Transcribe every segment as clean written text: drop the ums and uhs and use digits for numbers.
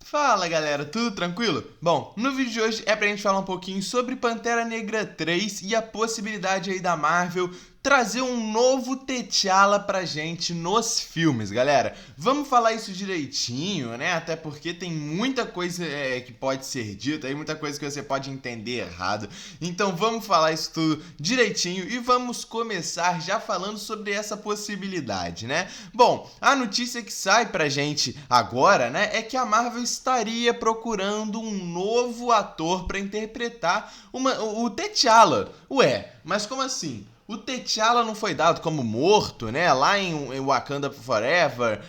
Fala galera, tudo tranquilo? Bom, no vídeo de hoje é pra gente falar um pouquinho sobre Pantera Negra 3 e a possibilidade aí da Marvel trazer um novo T'Challa pra gente nos filmes, galera. Vamos falar isso direitinho, né? Até porque tem muita coisa que pode ser dita, aí muita coisa que você pode entender errado. Então vamos falar isso tudo direitinho e vamos começar já falando sobre essa possibilidade, né? Bom, a notícia que sai pra gente agora, né, é que a Marvel estaria procurando um novo ator pra interpretar o T'Challa. Ué, mas como assim? O T'Challa não foi dado como morto, né? Lá em Wakanda Forever,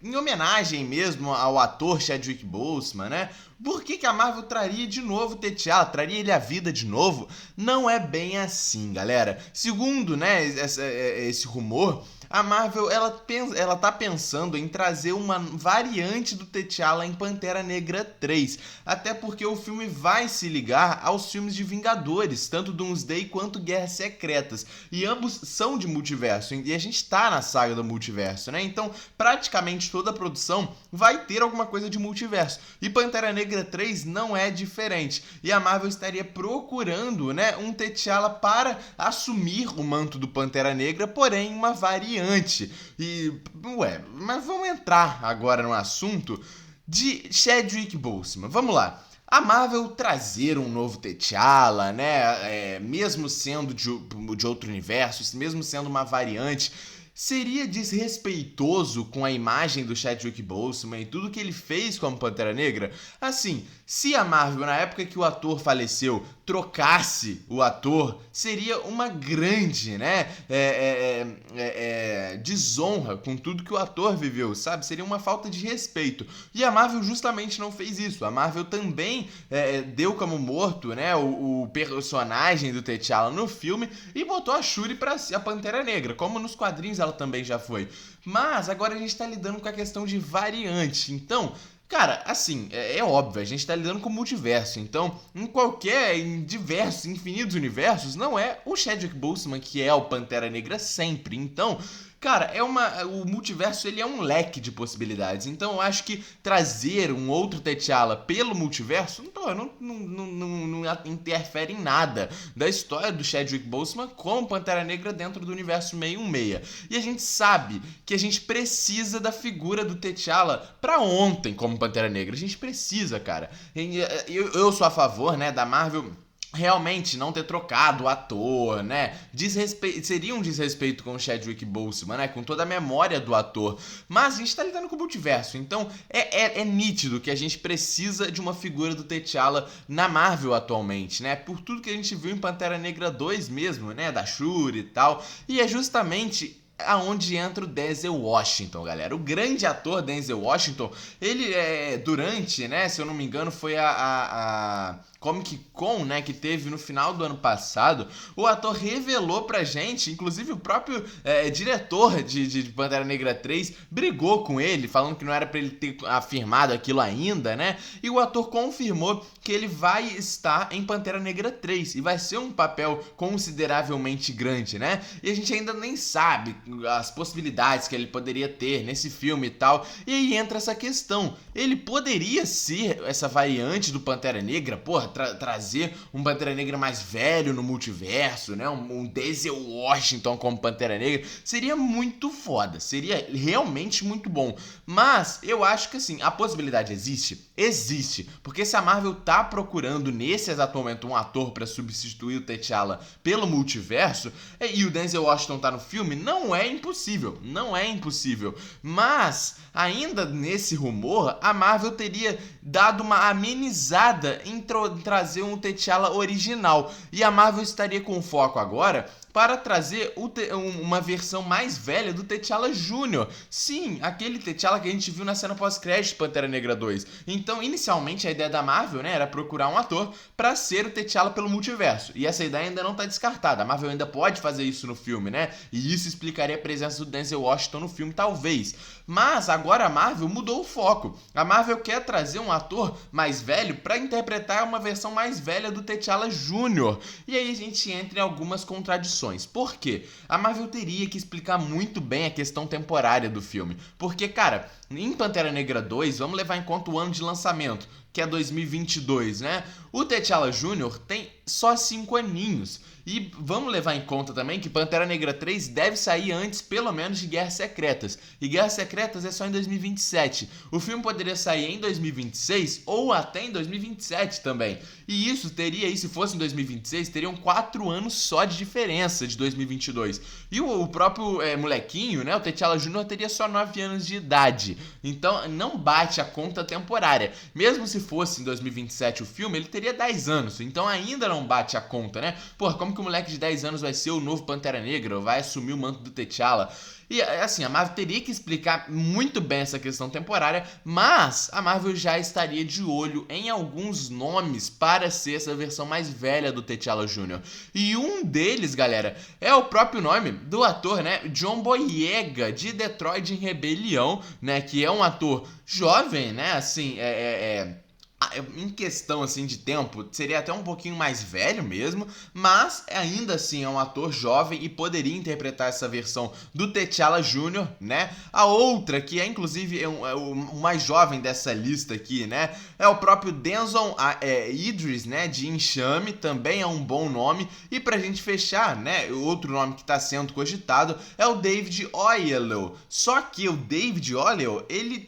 em homenagem mesmo ao ator Chadwick Boseman, né? Por que a Marvel traria de novo o T'Challa? Traria ele à vida de novo? Não é bem assim, galera. Segundo, né, esse rumor, a Marvel ela tá pensando em trazer uma variante do T'Challa em Pantera Negra 3, até porque o filme vai se ligar aos filmes de Vingadores, tanto Doomsday quanto Guerras Secretas, e ambos são de multiverso, e a gente tá na saga do multiverso, né? Então, praticamente toda a produção vai ter alguma coisa de multiverso, e Pantera Negra 3 não é diferente, e a Marvel estaria procurando, né, um T'Challa para assumir o manto do Pantera Negra, porém uma variante. Mas vamos entrar agora no assunto de Chadwick Boseman. Vamos lá. A Marvel trazer um novo T'Challa, né, mesmo sendo de outro universo, mesmo sendo uma variante, seria desrespeitoso com a imagem do Chadwick Boseman e tudo que ele fez como Pantera Negra? Assim, se a Marvel, na época que o ator faleceu, trocasse o ator, seria uma grande, né, desonra com tudo que o ator viveu, sabe? Seria uma falta de respeito. E a Marvel justamente não fez isso. A Marvel também deu como morto, né, o personagem do T'Challa no filme e botou a Shuri pra ser a Pantera Negra, como nos quadrinhos ela também já foi. Mas agora a gente tá lidando com a questão de variante. Então, cara, assim, é óbvio, a gente tá lidando com multiverso, então em diversos, infinitos universos, não é o Chadwick Boseman que é o Pantera Negra sempre, então... Cara, o multiverso ele é um leque de possibilidades, então eu acho que trazer um outro T'Challa pelo multiverso não interfere em nada da história do Chadwick Boseman como Pantera Negra dentro do universo 616. E a gente sabe que a gente precisa da figura do T'Challa pra ontem como Pantera Negra, a gente precisa, cara. Eu sou a favor, né, da Marvel... realmente não ter trocado o ator, né? Seria um desrespeito com o Chadwick Boseman, né? Com toda a memória do ator. Mas a gente tá lidando com o multiverso, então é nítido que a gente precisa de uma figura do T'Challa na Marvel atualmente, né? Por tudo que a gente viu em Pantera Negra 2 mesmo, né? Da Shuri e tal. E é justamente... aonde entra o Denzel Washington, galera. O grande ator Denzel Washington, ele durante, né, se eu não me engano, foi a Comic Con, né, que teve no final do ano passado, o ator revelou pra gente, inclusive o próprio diretor de Pantera Negra 3 brigou com ele, falando que não era pra ele ter afirmado aquilo ainda, né, e o ator confirmou que ele vai estar em Pantera Negra 3 e vai ser um papel consideravelmente grande, né, e a gente ainda nem sabe as possibilidades que ele poderia ter nesse filme e tal, e aí entra essa questão, ele poderia ser essa variante do Pantera Negra, porra, trazer um Pantera Negra mais velho no multiverso, né? Um Denzel Washington como Pantera Negra, seria muito foda, seria realmente muito bom. Mas eu acho que assim, a possibilidade existe? Existe, porque se a Marvel tá procurando nesse exato momento um ator pra substituir o T'Challa pelo multiverso, e o Denzel Washington tá no filme, não é impossível, não é impossível. Mas, ainda nesse rumor, a Marvel teria dado uma amenizada em trazer um T'Challa original. E a Marvel estaria com foco agora para trazer uma versão mais velha do T'Challa Jr. Sim, aquele T'Challa que a gente viu na cena pós-crédito de Pantera Negra 2. Então, inicialmente, a ideia da Marvel, né, era procurar um ator para ser o T'Challa pelo multiverso. E essa ideia ainda não tá descartada. A Marvel ainda pode fazer isso no filme, né? E isso explicaria a presença do Denzel Washington no filme, talvez. Mas agora a Marvel mudou o foco. A Marvel quer trazer um ator mais velho para interpretar uma versão mais velha do T'Challa Jr. E aí a gente entra em algumas contradições. Por quê? A Marvel teria que explicar muito bem a questão temporária do filme. Porque, cara, em Pantera Negra 2, vamos levar em conta o ano de lançamento, que é 2022, né? O T'Challa Jr. tem só 5 aninhos. E vamos levar em conta também que Pantera Negra 3 deve sair antes, pelo menos, de Guerras Secretas. E Guerras Secretas é só em 2027. O filme poderia sair em 2026 ou até em 2027 também. E isso teria, se fosse em 2026, teriam 4 anos só de diferença de 2022. E o próprio molequinho, né, o T'Challa Jr. teria só 9 anos de idade. Então não bate a conta temporária. Mesmo se fosse em 2027 o filme, ele teria 10 anos. Então ainda não bate a conta, né? Pô, como que o moleque de 10 anos vai ser o novo Pantera Negra? Vai assumir o manto do T'Challa? E assim, a Marvel teria que explicar muito bem essa questão temporária, mas a Marvel já estaria de olho em alguns nomes para ser essa versão mais velha do T'Challa Jr. E um deles, galera, é o próprio nome do ator, né, John Boyega, de Detroit em Rebelião, né, que é um ator jovem, né, assim, em questão assim de tempo, seria até um pouquinho mais velho mesmo, mas ainda assim é um ator jovem e poderia interpretar essa versão do T'Challa Jr., né? A outra, que é inclusive o mais jovem dessa lista aqui, né? É o próprio Denzel Idris, né? De Enxame, também é um bom nome. E pra gente fechar, né? Outro nome que tá sendo cogitado é o David Oyelowo. Só que o David Oyelowo, ele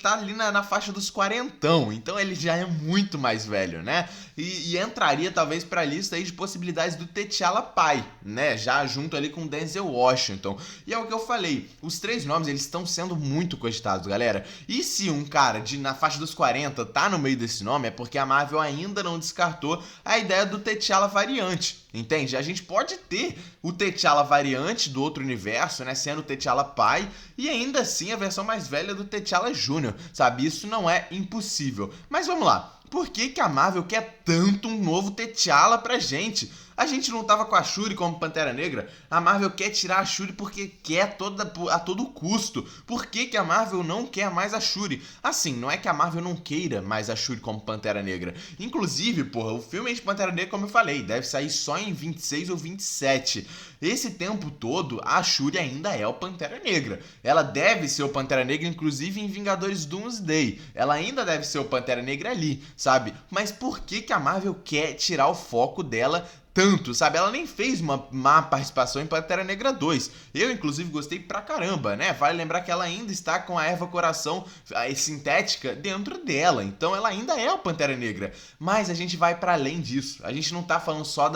tá ali na faixa dos quarentão, então ele já é muito mais velho, né? E entraria talvez pra lista aí de possibilidades do T'Challa pai, né? Já junto ali com Denzel Washington. E é o que eu falei, os 3 nomes eles estão sendo muito cogitados, galera. E se um cara na faixa dos 40 tá no meio desse nome, é porque a Marvel ainda não descartou a ideia do T'Challa variante. Entende? A gente pode ter o T'Challa variante do outro universo, né? Sendo o T'Challa pai, e ainda assim a versão mais velha do T'Challa Jr., sabe? Isso não é impossível. Mas vamos lá. Por que a Marvel quer tanto um novo T'Challa pra gente? A gente não tava com a Shuri como Pantera Negra. A Marvel quer tirar a Shuri porque quer a todo custo. Por que a Marvel não quer mais a Shuri? Assim, não é que a Marvel não queira mais a Shuri como Pantera Negra. Inclusive, porra, o filme de Pantera Negra, como eu falei, deve sair só em 26 ou 27. Esse tempo todo, a Shuri ainda é o Pantera Negra. Ela deve ser o Pantera Negra, inclusive em Vingadores Doomsday. Ela ainda deve ser o Pantera Negra ali, sabe? Mas por que a Marvel quer tirar o foco dela tanto, sabe? Ela nem fez uma má participação em Pantera Negra 2. Eu, inclusive, gostei pra caramba, né? Vale lembrar que ela ainda está com a erva coração sintética dentro dela. Então, ela ainda é o Pantera Negra. Mas a gente vai pra além disso. A gente não tá falando só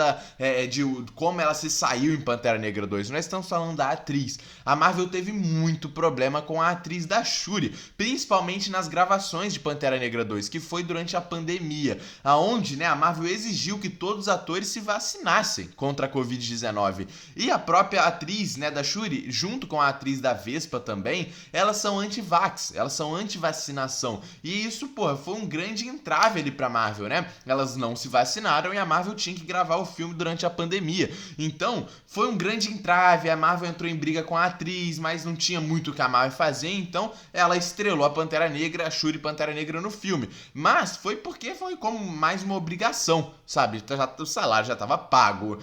de como ela se saiu em Pantera Negra 2. Nós estamos falando da atriz. A Marvel teve muito problema com a atriz da Shuri, principalmente nas gravações de Pantera Negra 2, que foi durante a pandemia, aonde, né, a Marvel exigiu que todos os atores se vacinassem contra a Covid-19. E a própria atriz, né, da Shuri, junto com a atriz da Vespa também, elas são anti-vax, elas são anti-vacinação. E isso, porra, foi um grande entrave ali pra Marvel, né? Elas não se vacinaram e a Marvel tinha que gravar o filme durante a pandemia. Então, foi um grande entrave, a Marvel entrou em briga com a atriz, mas não tinha muito o que a Marvel fazer, então ela estrelou a Pantera Negra, a Shuri Pantera Negra no filme. Mas foi porque foi como mais uma obrigação, sabe? O salário já tava pago,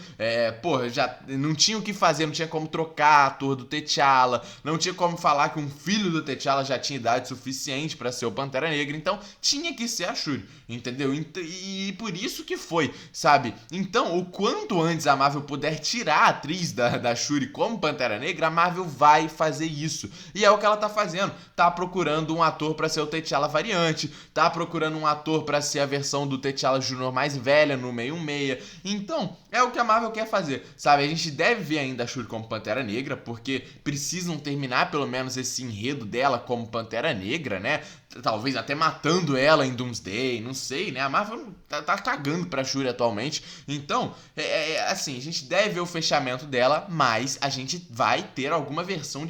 porra, já não tinha o que fazer, não tinha como trocar ator do T'Challa, não tinha como falar que um filho do T'Challa já tinha idade suficiente pra ser o Pantera Negra, então tinha que ser a Shuri, entendeu? E por isso que foi, sabe? Então, o quanto antes a Marvel puder tirar a atriz da Shuri como Pantera Negra, a Marvel vai fazer isso. E é o que ela tá fazendo. Tá procurando um ator pra ser o T'Challa variante, tá procurando um ator pra ser a versão do T'Challa Jr. mais velha no 66. Então, é o que a Marvel quer fazer, sabe? A gente deve ver ainda a Shuri como Pantera Negra, porque precisam terminar pelo menos esse enredo dela como Pantera Negra, né? Talvez até matando ela em Doomsday, não sei, né? A Marvel tá cagando pra Shuri atualmente. Então, assim, a gente deve ver o fechamento dela, mas a gente vai ter alguma versão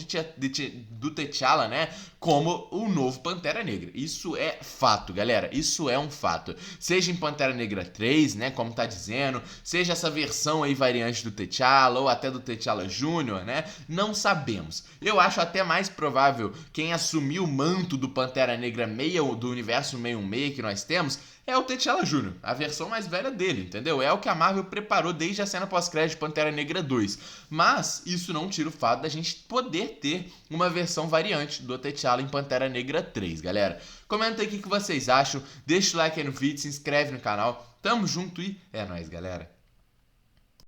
do T'Challa, né? Como o novo Pantera Negra. Isso é fato, galera. Isso é um fato. Seja em Pantera Negra 3, né? Como tá dizendo, seja seja essa versão aí variante do T'Challa ou até do T'Challa Júnior, né? Não sabemos. Eu acho até mais provável quem assumiu o manto do Pantera Negra do universo 616 que nós temos é o T'Challa Júnior, a versão mais velha dele, entendeu? É o que a Marvel preparou desde a cena pós-crédito de Pantera Negra 2. Mas isso não tira o fato da gente poder ter uma versão variante do T'Challa em Pantera Negra 3, galera. Comenta aí o que vocês acham, deixa o like aí no vídeo, se inscreve no canal. Tamo junto e é nóis, galera.